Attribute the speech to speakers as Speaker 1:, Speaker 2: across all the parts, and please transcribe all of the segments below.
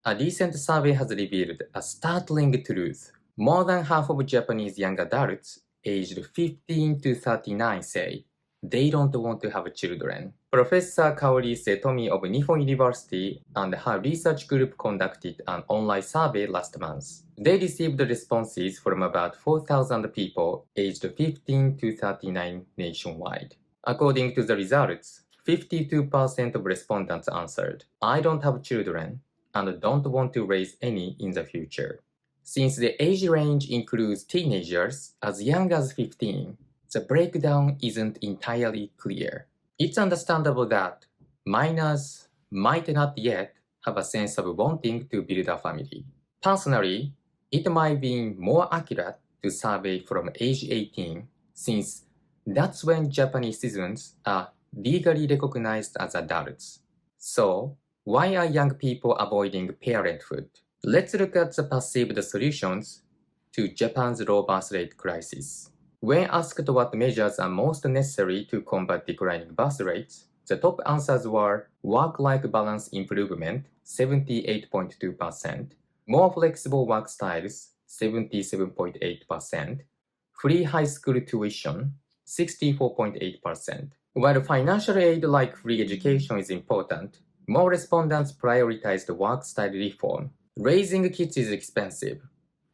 Speaker 1: A recent survey has revealed a startling truth. More than half of Japanese young adults aged 15 to 39 say they don't want to have children. Professor Kaori Setomi of Nihon University and her research group conducted an online survey last month. They received responses from about 4,000 people aged 15 to 39 nationwide. According to the results, 52% of respondents answered, "I don't have children and don't want to raise any in the future." Since the age range includes teenagers as young as 15, the breakdown isn't entirely clear. It's understandable that minors might not yet have a sense of wanting to build a family. Personally, it might be more accurate to survey from age 18 since that's when Japanese citizens are legally recognized as adults. So, why are young people avoiding parenthood? Let's look at the perceived solutions to Japan's low birth rate crisis. When asked what measures are most necessary to combat declining birth rates, the top answers were work-life balance improvement, 78.2%, more flexible work styles, 77.8%, free high school tuition, 64.8%. While financial aid like free education is important, more respondents prioritized work-style reform. Raising kids is expensive,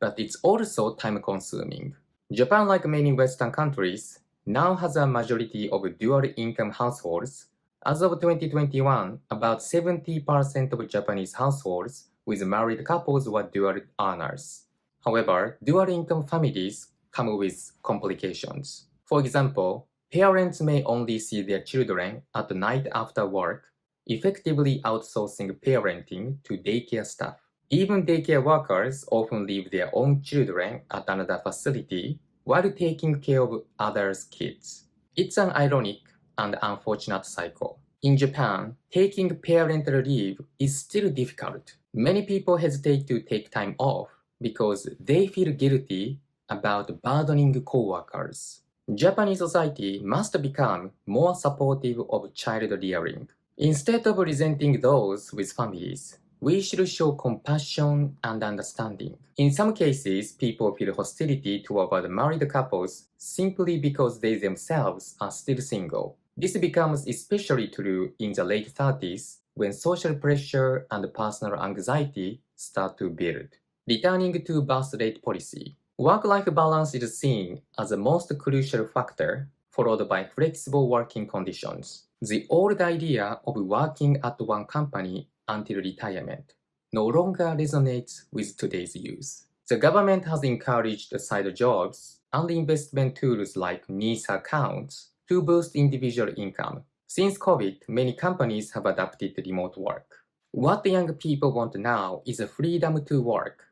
Speaker 1: but it's also time-consuming. Japan, like many Western countries, now has a majority of dual-income households. As of 2021, about 70% of Japanese households with married couples were dual earners. However, dual-income families come with complications. For example, parents may only see their children at night after work, effectively outsourcing parenting to daycare staff. Even daycare workers often leave their own children at another facility while taking care of others' kids. It's an ironic and unfortunate cycle. In Japan, taking parental leave is still difficult. Many people hesitate to take time off because they feel guilty about burdening co-workers. Japanese society must become more supportive of child rearing. Instead of resenting those with families, we should show compassion and understanding. In some cases, people feel hostility toward married couples simply because they themselves are still single. This becomes especially true in the late 30s when social pressure and personal anxiety start to build. Returning to birth rate policy. Work-life balance is seen as the most crucial factor, followed by flexible working conditions. The old idea of working at one company until retirement no longer resonates with today's youth. The government has encouraged side jobs and investment tools like NISA accounts to boost individual income. Since COVID, many companies have adopted remote work. What the young people want now is a freedom to work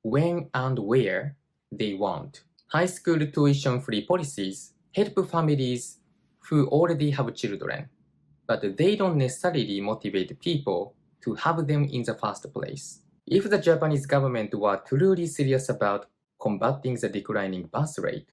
Speaker 1: when and where they want. High school tuition-free policies help families who already have children, but they don't necessarily motivate people to have them in the first place. If the Japanese government were truly serious about combating the declining birth rate,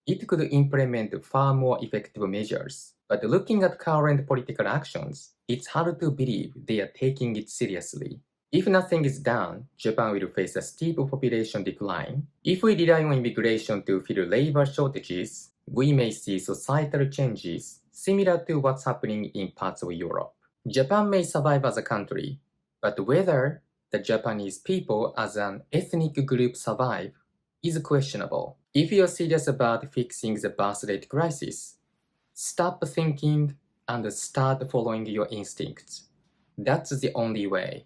Speaker 1: it could implement far more effective measures. But looking at current political actions, it's hard to believe they are taking it seriously. If nothing is done, Japan will face a steep population decline. If we rely on immigration to fill labor shortages, we may see societal changes similar to what's happening in parts of Europe. Japan may survive as a country, but whether the Japanese people as an ethnic group survive is questionable. If you're serious about fixing the birth rate crisis, stop thinking and start following your instincts. That's the only way.